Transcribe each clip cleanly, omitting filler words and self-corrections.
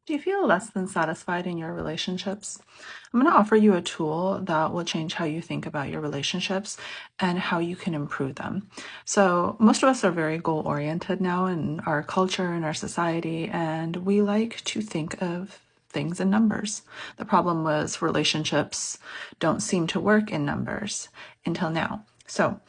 Do you feel less than satisfied in your relationships? I'm going to offer you a tool that will change how you think about your relationships and how you can improve them. So, most of us are very goal oriented now in our culture and our society, and we like to think of things in numbers. The problem was relationships don't seem to work in numbers until now. So,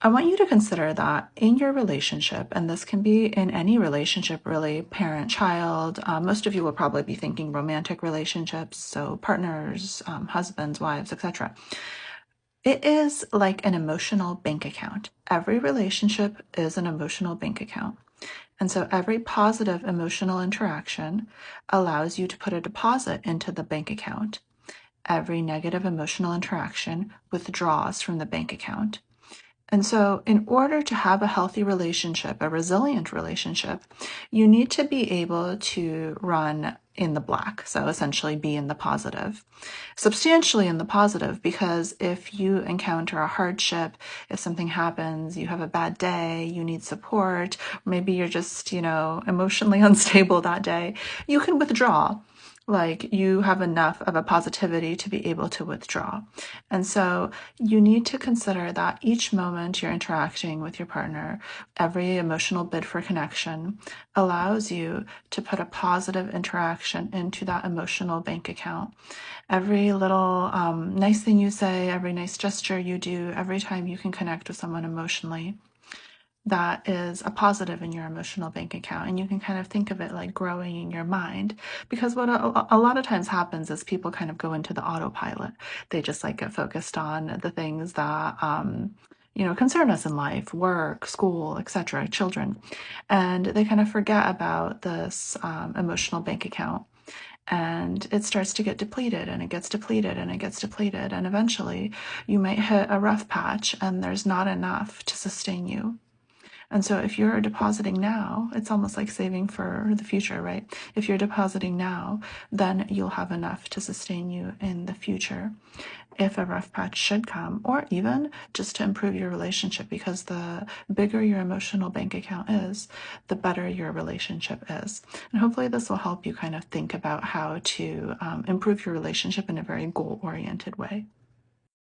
I want you to consider that in your relationship, and this can be in any relationship, really, parent, child. Most of you will probably be thinking romantic relationships, so partners, husbands, wives, etc. It is like an emotional bank account. Every relationship is an emotional bank account. And so every positive emotional interaction allows you to put a deposit into the bank account. Every negative emotional interaction withdraws from the bank account. And so, in order to have a healthy relationship, a resilient relationship, you need to be able to run in the black. So, essentially, be in the positive, substantially in the positive, because if you encounter a hardship, if something happens, you have a bad day, you need support, maybe you're just, emotionally unstable that day, you can withdraw. Like you have enough of a positivity to be able to withdraw. And so, you need to consider that each moment you're interacting with your partner, every emotional bid for connection allows you to put a positive interaction into that emotional bank account. Every little nice thing you say, every nice gesture you do, every time you can connect with someone emotionally, that is a positive in your emotional bank account. And you can kind of think of it like growing in your mind. Because what a lot of times happens is people kind of go into the autopilot. They just like get focused on the things that, concern us in life, work, school, etc., children. And they kind of forget about this emotional bank account. And it starts to get depleted and it gets depleted and it gets depleted. And eventually you might hit a rough patch and there's not enough to sustain you. And so if you're depositing now, it's almost like saving for the future, right? If you're depositing now, then you'll have enough to sustain you in the future if a rough patch should come, or even just to improve your relationship, because the bigger your emotional bank account is, the better your relationship is. And hopefully this will help you kind of think about how to improve your relationship in a very goal-oriented way.